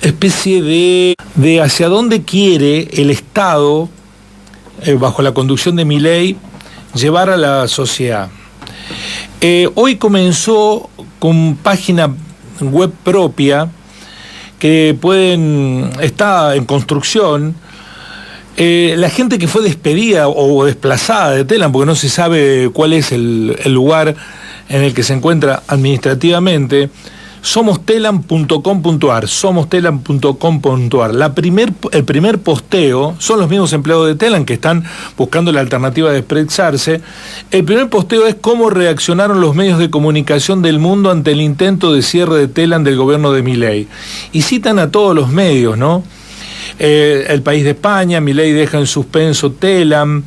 especie de hacia dónde quiere el Estado, bajo la conducción de Milei, llevar a la sociedad. Hoy comenzó con página web propia que está en construcción. La gente que fue despedida o desplazada de Telam, porque no se sabe cuál es el lugar en el que se encuentra administrativamente, somostelam.com.ar, somostelam.com.ar. El primer posteo, son los mismos empleados de Telam que están buscando la alternativa de expresarse. El primer posteo es cómo reaccionaron los medios de comunicación del mundo ante el intento de cierre de Telam del gobierno de Milei. Y citan a todos los medios, ¿no? El País de España, Milei deja en suspenso Telam,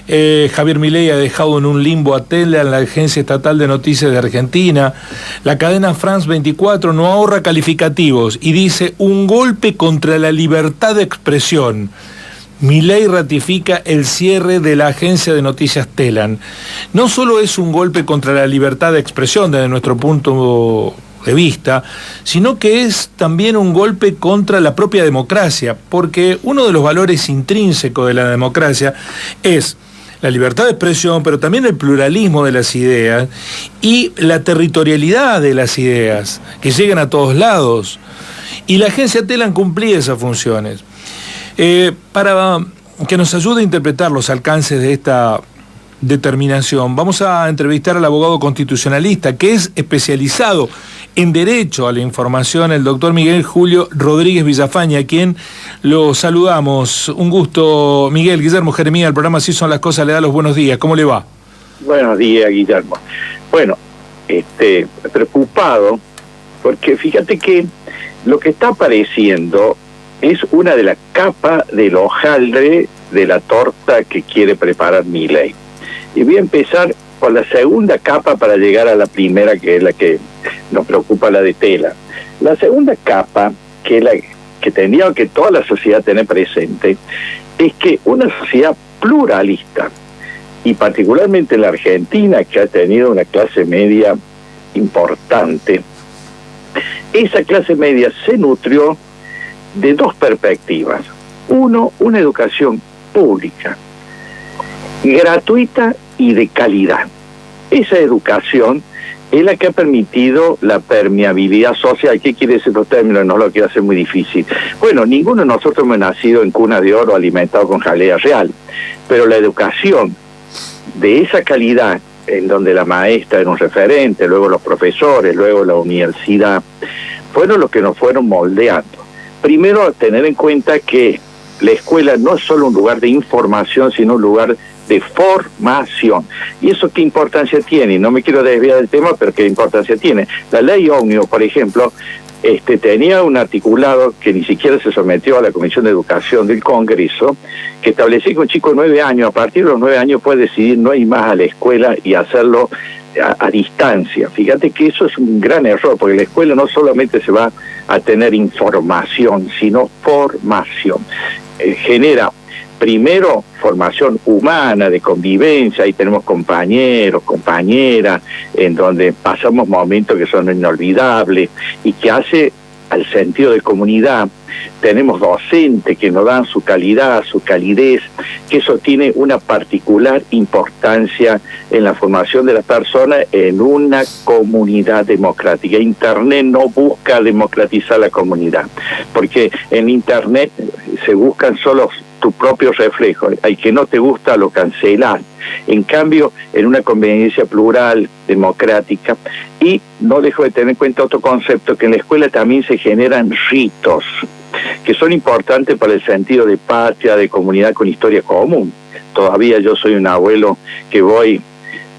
Javier Milei ha dejado en un limbo a Telam, la Agencia Estatal de Noticias de Argentina, la cadena France 24 no ahorra calificativos y dice un golpe contra la libertad de expresión. Milei ratifica el cierre de la agencia de noticias Telam. No solo es un golpe contra la libertad de expresión desde nuestro punto de vista, sino que es también un golpe contra la propia democracia, porque uno de los valores intrínsecos de la democracia es la libertad de expresión, pero también el pluralismo de las ideas y la territorialidad de las ideas, que lleguen a todos lados. Y la agencia Telam cumplía esas funciones. Para que nos ayude a interpretar los alcances de esta determinación, vamos a entrevistar al abogado constitucionalista que es especializado en Derecho a la Información, el doctor Miguel Julio Rodríguez Villafaña, a quien lo saludamos. Un gusto, Miguel. Guillermo Jeremía, el programa Así son las cosas, le da los buenos días. ¿Cómo le va? Buenos días, Guillermo. Bueno, preocupado, porque fíjate que lo que está apareciendo es una de las capas del hojaldre de la torta que quiere preparar Milei. Y voy a empezar por la segunda capa para llegar a la primera, que es la que nos preocupa, la de Telam. La segunda capa, que es la que tendría que toda la sociedad tener presente, es que una sociedad pluralista, y particularmente la Argentina, que ha tenido una clase media importante, esa clase media se nutrió de dos perspectivas. Uno, una educación pública, gratuita y de calidad. Esa educación es la que ha permitido la permeabilidad social. ¿Qué quiere decir los términos? No lo quiero hacer muy difícil. Bueno, ninguno de nosotros hemos nacido en cuna de oro alimentado con jalea real, pero la educación de esa calidad, en donde la maestra era un referente, luego los profesores, luego la universidad, fueron los que nos fueron moldeando. Primero, tener en cuenta que la escuela no es solo un lugar de información, sino un lugar de formación. ¿Y eso qué importancia tiene? No me quiero desviar del tema, pero ¿qué importancia tiene? La ley ómnibus, por ejemplo, tenía un articulado que ni siquiera se sometió a la Comisión de Educación del Congreso, que establecía que un chico de 9 años, a partir de los 9 años, puede decidir no ir más a la escuela y hacerlo a distancia. Fíjate que eso es un gran error, porque la escuela no solamente se va a tener información, sino formación. Genera primero formación humana, de convivencia, ahí tenemos compañeros, compañeras, en donde pasamos momentos que son inolvidables y que hace al sentido de comunidad. Tenemos docentes que nos dan su calidad, su calidez, que eso tiene una particular importancia en la formación de las personas en una comunidad democrática. Internet no busca democratizar la comunidad, porque en Internet se buscan solo tu propio reflejo. Al que no te gusta lo cancelas. En cambio, en una convivencia plural, democrática, y no dejo de tener en cuenta otro concepto, que en la escuela también se generan ritos que son importantes para el sentido de patria, de comunidad con historia común. Todavía yo soy un abuelo que voy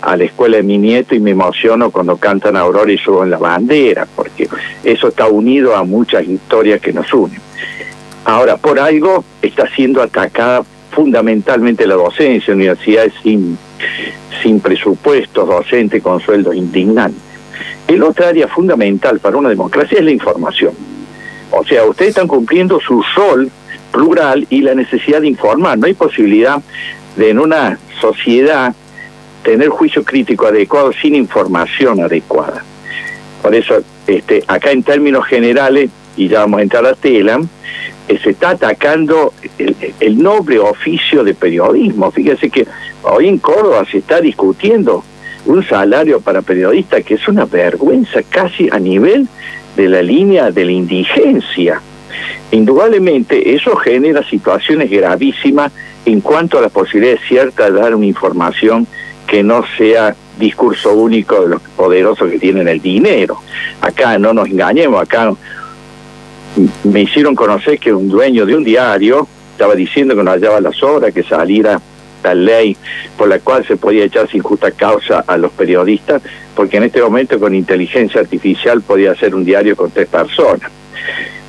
a la escuela de mi nieto y me emociono cuando cantan Aurora y suben la bandera, porque eso está unido a muchas historias que nos unen. Ahora, por algo está siendo atacada fundamentalmente la docencia, universidades sin presupuestos, docentes con sueldos indignantes. El otro área fundamental para una democracia es la información. O sea, ustedes están cumpliendo su rol plural y la necesidad de informar. No hay posibilidad de en una sociedad tener juicio crítico adecuado sin información adecuada. Por eso, acá en términos generales, y ya vamos a entrar a Telam, se está atacando el noble oficio de periodismo. Fíjese que hoy en Córdoba se está discutiendo un salario para periodistas que es una vergüenza casi a nivel de la línea de la indigencia. Indudablemente eso genera situaciones gravísimas en cuanto a la posibilidad cierta de dar una información que no sea discurso único de los poderosos que tienen el dinero. Acá no nos engañemos, acá me hicieron conocer que un dueño de un diario estaba diciendo que no hallaba las horas que saliera la ley por la cual se podía echar sin justa causa a los periodistas, porque en este momento con inteligencia artificial podía hacer un diario con 3 personas.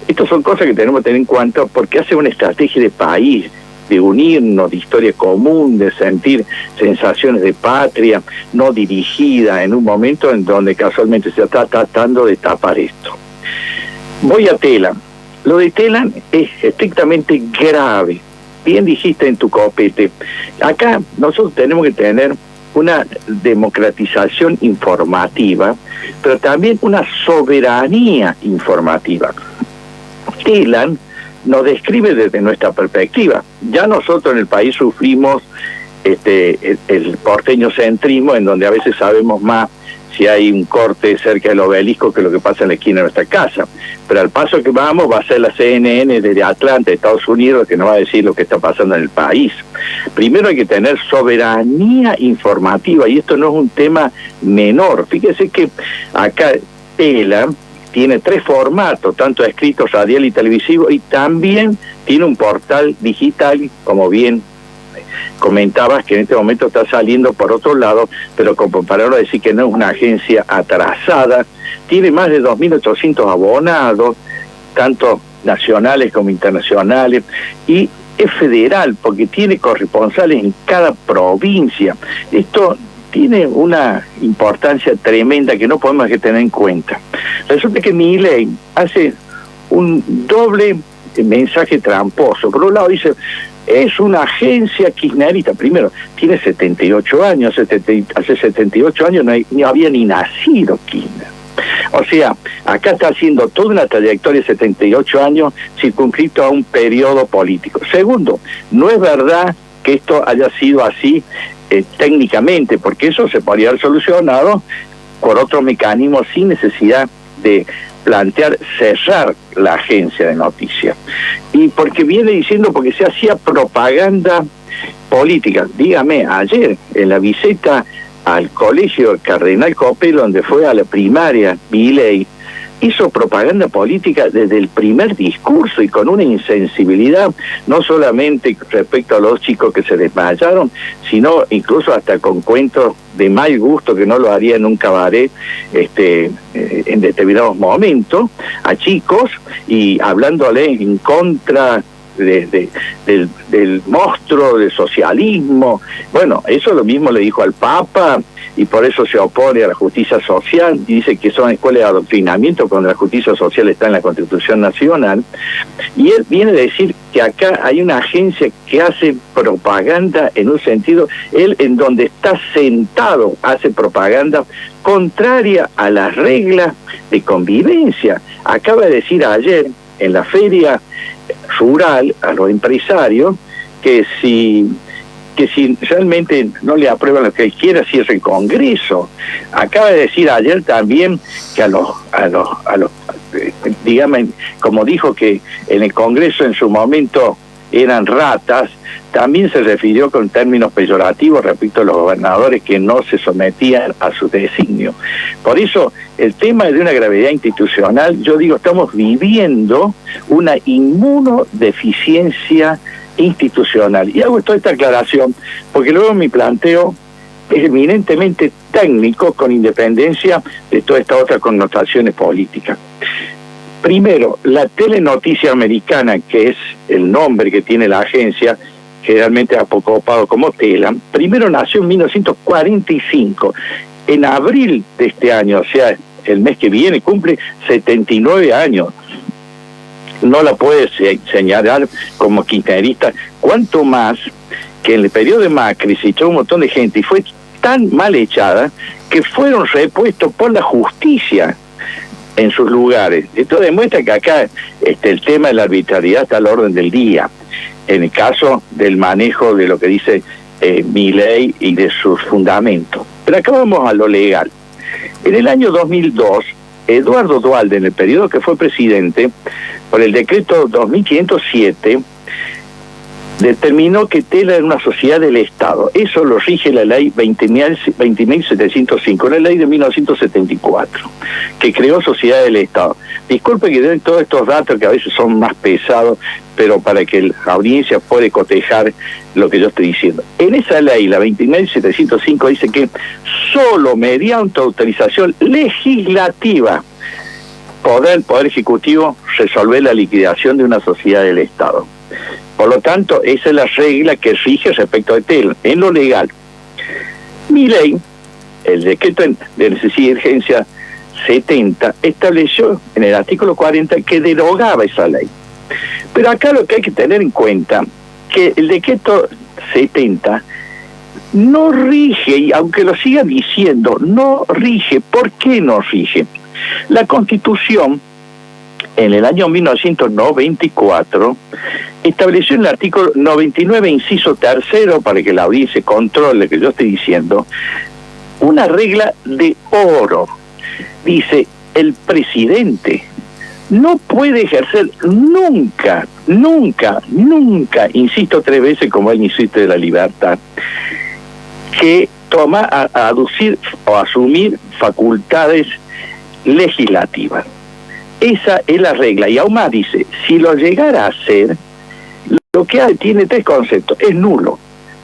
Estas son cosas que tenemos que tener en cuenta porque hace una estrategia de país, de unirnos, de historia común, de sentir sensaciones de patria, no dirigida en un momento en donde casualmente se está tratando de tapar esto. Voy a Telam. Lo de Telam es estrictamente grave. Bien dijiste en tu copete. Acá nosotros tenemos que tener una democratización informativa, pero también una soberanía informativa. Telam nos describe desde nuestra perspectiva. Ya nosotros en el país sufrimos el porteño centrismo, en donde a veces sabemos más si hay un corte cerca del obelisco que lo que pasa en la esquina de nuestra casa. Pero al paso que vamos va a ser la CNN desde Atlanta, Estados Unidos, que nos va a decir lo que está pasando en el país. Primero hay que tener soberanía informativa, y esto no es un tema menor. Fíjese que acá Telam tiene 3 formatos, tanto escrito, radial y televisivo, y también tiene un portal digital, como bien comentabas, que en este momento está saliendo por otro lado, pero como para ahora decir que no es una agencia atrasada. Tiene más de 2.800 abonados, tanto nacionales como internacionales, y es federal porque tiene corresponsales en cada provincia. Esto tiene una importancia tremenda que no podemos tener en cuenta. Resulta que Milei hace un doble mensaje tramposo. Por un lado dice, es una agencia kirchnerista. Primero, tiene 78 años, hace 78 años no había ni nacido Kirchner. O sea, acá está haciendo toda una trayectoria de 78 años circunscrito a un periodo político. Segundo, no es verdad que esto haya sido así técnicamente, porque eso se podría haber solucionado por otro mecanismo sin necesidad de plantear cerrar la agencia de noticias. Y porque viene diciendo, porque se hacía propaganda política. Dígame, ayer en la visita al colegio Cardenal Copelo, donde fue a la primaria Milei, hizo propaganda política desde el primer discurso y con una insensibilidad, no solamente respecto a los chicos que se desmayaron, sino incluso hasta con cuentos de mal gusto que no lo haría en un cabaret en determinados momentos, a chicos, y hablándole en contra del monstruo del socialismo. Bueno, eso lo mismo le dijo al Papa, y por eso se opone a la justicia social, y dice que son escuelas de adoctrinamiento cuando la justicia social está en la Constitución Nacional. Y él viene a decir que acá hay una agencia que hace propaganda en un sentido, él en donde está sentado hace propaganda contraria a las reglas de convivencia. Acaba de decir ayer en la feria rural a los empresarios que si realmente no le aprueban lo que él quiera, cierre el Congreso. Acaba de decir ayer también que a los digamos, como dijo que en el Congreso en su momento eran ratas, también se refirió con términos peyorativos respecto a los gobernadores que no se sometían a su designio. Por eso, el tema es de una gravedad institucional. Yo digo, estamos viviendo una inmunodeficiencia institucional. Y hago toda esta aclaración porque luego mi planteo es eminentemente técnico, con independencia de todas estas otras connotaciones políticas. Primero, la telenoticia americana, que es el nombre que tiene la agencia, generalmente apocopado como Telam, primero nació en 1945. En abril de este año, o sea, el mes que viene, cumple 79 años. No la puede señalar como kirchnerista, cuanto más que en el periodo de Macri se echó un montón de gente y fue tan mal echada que fueron repuestos por la justicia. en sus lugares. Esto demuestra que acá el tema de la arbitrariedad está al orden del día. En el caso del manejo de lo que dice Milei y de sus fundamentos. Pero acá vamos a lo legal. En el año 2002, Eduardo Duhalde, en el periodo que fue presidente, por el decreto 2507, determinó que Tela era una sociedad del Estado. Eso lo rige la ley 20.705, la ley de 1974, que creó sociedad del Estado. Disculpe que den todos estos datos que a veces son más pesados, pero para que la audiencia pueda cotejar lo que yo estoy diciendo. En esa ley, la 20.705, dice que solo mediante autorización legislativa podrá el Poder Ejecutivo resolver la liquidación de una sociedad del Estado. Por lo tanto, esa es la regla que rige respecto de Tela, en lo legal. Milei, el decreto de necesidad y urgencia 70, estableció en el artículo 40 que derogaba esa ley. Pero acá lo que hay que tener en cuenta, que el decreto 70 no rige, y aunque lo siga diciendo, no rige. ¿Por qué no rige? La Constitución, en el año 1994, estableció en el artículo 99, inciso 3, para que la audiencia controle lo que yo estoy diciendo, una regla de oro. Dice, el presidente no puede ejercer nunca, insisto 3 veces como él insiste de la libertad, que toma a aducir o asumir facultades legislativas. Esa es la regla. Y aún más dice, si lo llegara a hacer, lo que hay, tiene 3 conceptos: es nulo,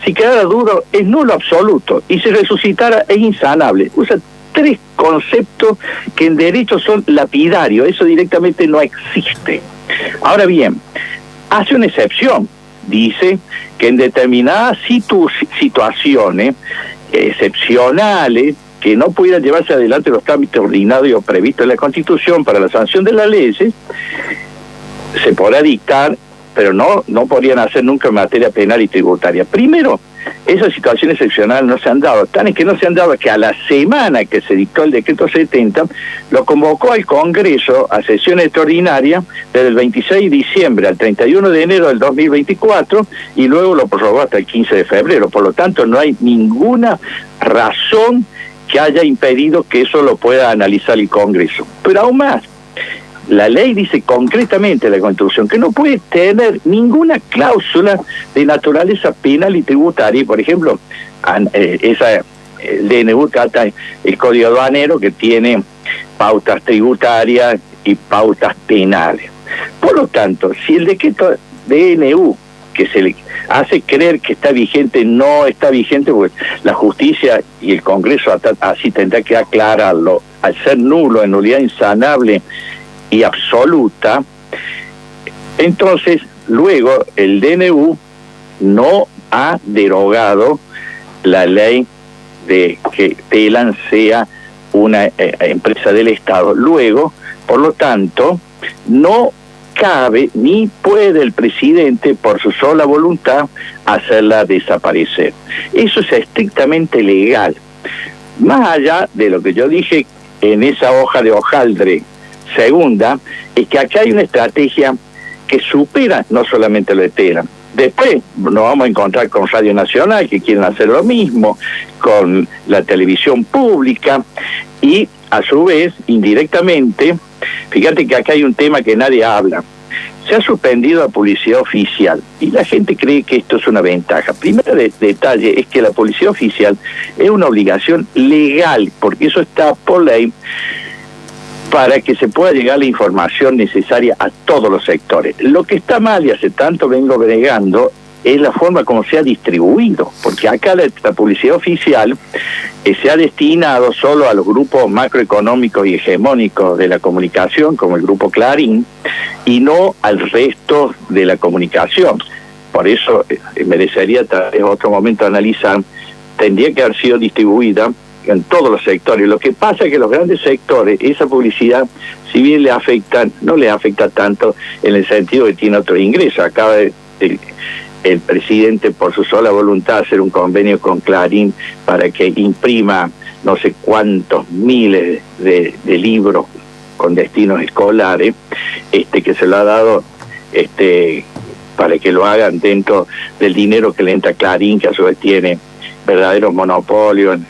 si quedara duro, es nulo absoluto, y si resucitara, es insanable. Usa 3 conceptos que en derecho son lapidarios. Eso directamente no existe. Ahora bien, hace una excepción. Dice que en determinadas situaciones excepcionales, que no pudieran llevarse adelante los trámites ordinarios previstos en la Constitución para la sanción de las leyes, se podrá dictar, pero no podrían hacer nunca en materia penal y tributaria. Primero, esas situaciones excepcionales no se han dado, tan es que no se han dado que a la semana que se dictó el decreto 70, lo convocó al Congreso a sesión extraordinaria desde el 26 de diciembre al 31 de enero del 2024 y luego lo prorrogó hasta el 15 de febrero. Por lo tanto, no hay ninguna razón que haya impedido que eso lo pueda analizar el Congreso. Pero aún más, la ley dice concretamente en la Constitución que no puede tener ninguna cláusula de naturaleza penal y tributaria. Por ejemplo, el DNU trata el Código Aduanero, que tiene pautas tributarias y pautas penales. Por lo tanto, si el decreto DNU, que se le hace creer que está vigente, no está vigente, porque la justicia y el Congreso así tendrá que aclararlo, al ser nulo, en nulidad insanable y absoluta, entonces luego el DNU no ha derogado la ley de que Telam sea una empresa del Estado. Luego, por lo tanto, no cabe ni puede el presidente por su sola voluntad hacerla desaparecer. Eso es estrictamente legal. Más allá de lo que yo dije en esa hoja de hojaldre segunda, es que acá hay una estrategia que supera no solamente lo de Telam. Después nos vamos a encontrar con Radio Nacional, que quieren hacer lo mismo, con la televisión pública, y a su vez, indirectamente, fíjate que acá hay un tema que nadie habla. Se ha suspendido la publicidad oficial y la gente cree que esto es una ventaja. Primer detalle es que la publicidad oficial es una obligación legal, porque eso está por ley, para que se pueda llegar la información necesaria a todos los sectores. Lo que está mal, y hace tanto vengo bregando, es la forma como se ha distribuido, porque acá la publicidad oficial se ha destinado solo a los grupos macroeconómicos y hegemónicos de la comunicación, como el grupo Clarín, y no al resto de la comunicación. Por eso merecería tal vez otro momento analizar, tendría que haber sido distribuida en todos los sectores. Lo que pasa es que los grandes sectores, esa publicidad, si bien le afecta, no le afecta tanto en el sentido que tiene otro ingreso. Acaba el presidente, por su sola voluntad, hacer un convenio con Clarín para que imprima no sé cuántos miles de libros con destinos escolares, que se lo ha dado para que lo hagan dentro del dinero que le entra a Clarín, que a su vez tiene verdaderos monopolios,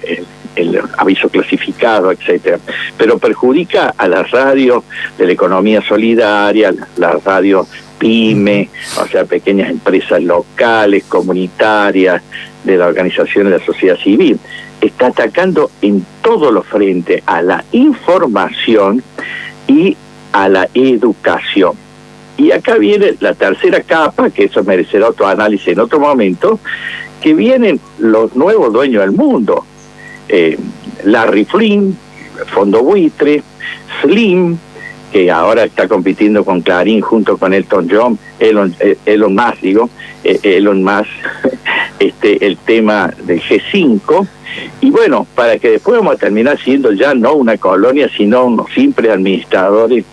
el aviso clasificado, etcétera, pero perjudica a las radios de la economía solidaria, las radios PYME, o sea, pequeñas empresas locales, comunitarias, de las organizaciones de la sociedad civil. Está atacando en todos los frentes a la información y a la educación. Y acá viene la tercera capa, que eso merecerá otro análisis en otro momento, que vienen los nuevos dueños del mundo. Larry Flynn, Fondo Buitre, Slim, que ahora está compitiendo con Clarín junto con Elon Musk, el tema del G5, y bueno, para que después vamos a terminar siendo ya no una colonia, sino unos simples administradores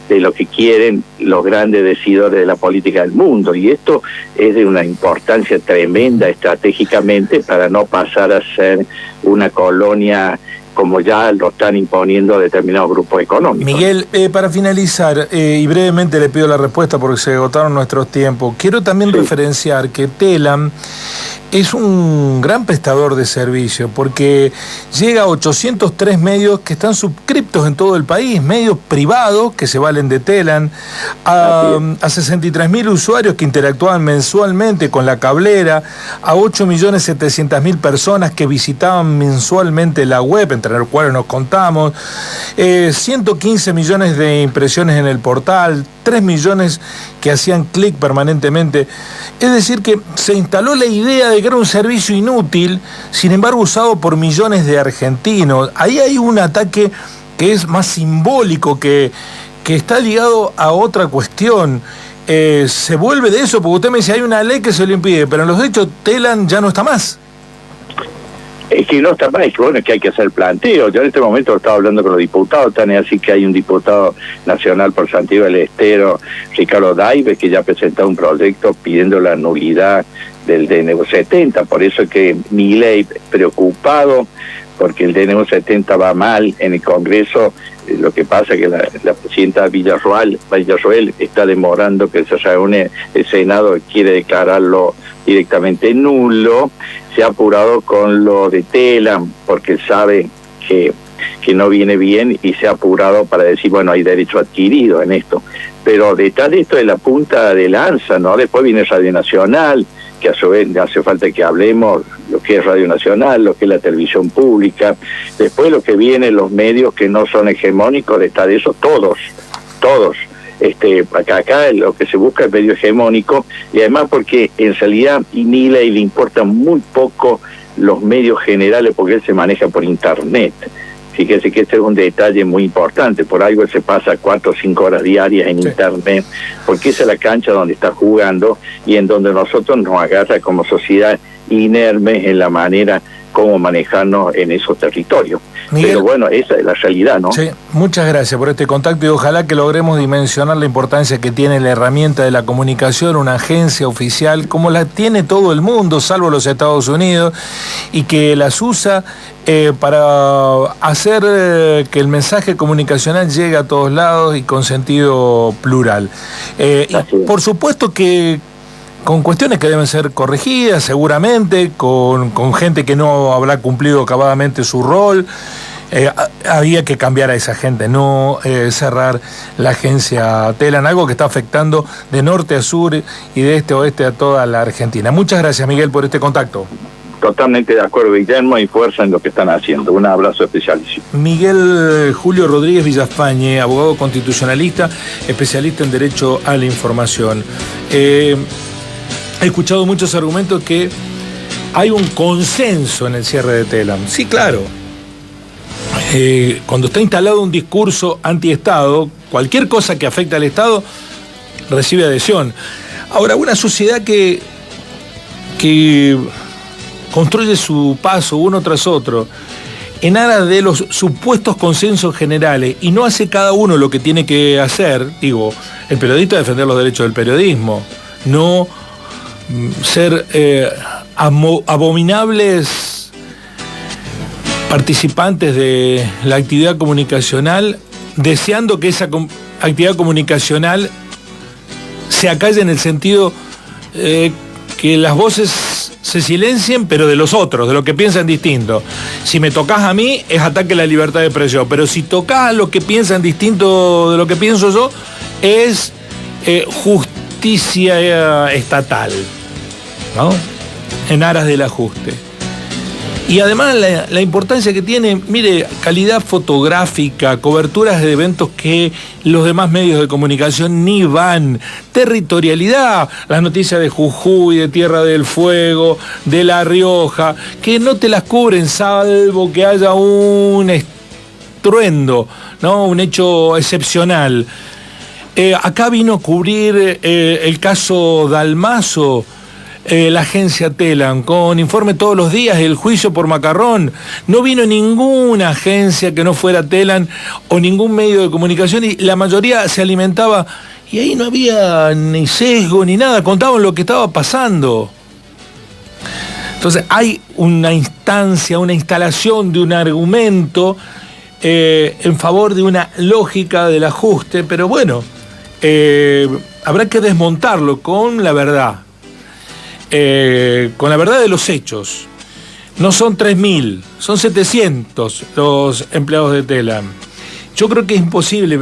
de lo que quieren los grandes decidores de la política del mundo, y esto es de una importancia tremenda estratégicamente para no pasar a ser una colonia como ya lo están imponiendo determinados grupos económicos. Miguel, para finalizar, y brevemente le pido la respuesta porque se agotaron nuestros tiempos, quiero también referenciar que Telam es un gran prestador de servicio porque llega a 803 medios que están suscriptos en todo el país, medios privados que se valen de Telam, a 63.000 usuarios que interactúan mensualmente con la cablera, a 8.700.000 personas que visitaban mensualmente la web, entre los cuales nos contamos, 115 millones de impresiones en el portal, 3 millones que hacían clic permanentemente. Es decir, que se instaló la idea de que era un servicio inútil, sin embargo usado por millones de argentinos. Ahí hay un ataque que es más simbólico, que está ligado a otra cuestión. Se vuelve de eso, porque usted me dice, hay una ley que se lo impide, pero en los hechos Telam ya no está más. Es que no está más, es que bueno, es que hay que hacer planteo. Yo en este momento estaba hablando con los diputados, tan es así que hay un diputado nacional por Santiago del Estero, Ricardo Daives, que ya ha presentado un proyecto pidiendo la nulidad del DNU 70, por eso es que Milei, preocupado, porque el DNU 70 va mal en el Congreso. Lo que pasa es que la presidenta Villarroel está demorando que se reúne el Senado, quiere declararlo directamente nulo. Se ha apurado con lo de Telam porque sabe que no viene bien, y se ha apurado para decir, bueno, hay derecho adquirido en esto. Pero detrás de esto es la punta de lanza, ¿no? Después viene Radio Nacional, que a su vez hace falta que hablemos lo que es Radio Nacional, lo que es la televisión pública. Después lo que vienen los medios que no son hegemónicos, detrás de eso todos. Acá lo que se busca es medio hegemónico, y además porque en realidad a Milei le importan muy poco los medios generales porque él se maneja por internet. Fíjese que este es un detalle muy importante, por algo él se pasa 4 o 5 horas diarias en internet, porque esa es la cancha donde está jugando y en donde nosotros nos agarra como sociedad inermes en la manera como manejarnos en esos territorios. Miguel, pero bueno, esa es la realidad, ¿no? Sí, muchas gracias por este contacto y ojalá que logremos dimensionar la importancia que tiene la herramienta de la comunicación, una agencia oficial como la tiene todo el mundo, salvo los Estados Unidos, y que las usa para hacer que el mensaje comunicacional llegue a todos lados y con sentido plural. Y por supuesto que con cuestiones que deben ser corregidas, seguramente, con gente que no habrá cumplido acabadamente su rol. Había que cambiar a esa gente, no cerrar la agencia Telam, algo que está afectando de norte a sur y de este a oeste a toda la Argentina. Muchas gracias, Miguel, por este contacto. Totalmente de acuerdo, Guillermo, y fuerza en lo que están haciendo. Un abrazo especialísimo. Miguel Julio Rodríguez Villafañe, abogado constitucionalista, especialista en Derecho a la Información. He escuchado muchos argumentos que hay un consenso en el cierre de Telam. Sí, claro. Cuando está instalado un discurso anti-Estado, cualquier cosa que afecte al Estado recibe adhesión. Ahora, una sociedad que construye su paso uno tras otro en aras de los supuestos consensos generales y no hace cada uno lo que tiene que hacer, digo, el periodista defender los derechos del periodismo, no ser abominables participantes de la actividad comunicacional deseando que esa actividad comunicacional se acalle en el sentido que las voces se silencien, pero de los otros, de lo que piensan distinto. Si me tocas a mí, es ataque a la libertad de expresión, pero si tocas a los que piensan distinto de lo que pienso yo, es justicia estatal, ¿no? En aras del ajuste. Y además la importancia que tiene, mire, calidad fotográfica, coberturas de eventos que los demás medios de comunicación ni van, territorialidad, las noticias de Jujuy, de Tierra del Fuego, de La Rioja, que no te las cubren salvo que haya un estruendo, ¿no? Un hecho excepcional. Acá vino a cubrir el caso Dalmazo, la agencia Telam, con informe todos los días, el juicio por Macarrón. No vino ninguna agencia que no fuera Telam o ningún medio de comunicación, y la mayoría se alimentaba, y ahí no había ni sesgo ni nada, contaban lo que estaba pasando. Entonces hay una instancia, una instalación de un argumento en favor de una lógica del ajuste, pero bueno, habrá que desmontarlo con la verdad. Con la verdad de los hechos. No son 3.000, son 700 los empleados de Telam. Yo creo que es imposible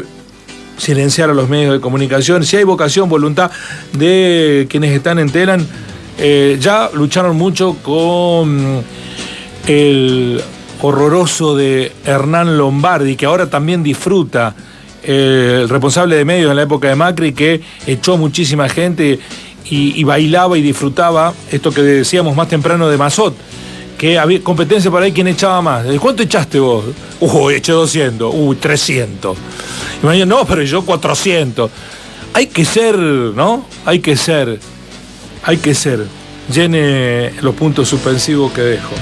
silenciar a los medios de comunicación. Si hay vocación, voluntad de quienes están en Telam, ya lucharon mucho con el horroroso de Hernán Lombardi, que ahora también disfruta, el responsable de medios en la época de Macri, que echó muchísima gente y bailaba y disfrutaba esto que decíamos más temprano de Mazot, que había competencia para ver quién echaba más. ¿Cuánto echaste vos? Eché 200. 300. Y me decían, no, pero yo 400. Hay que ser, ¿no? Hay que ser. Llene los puntos suspensivos que dejo.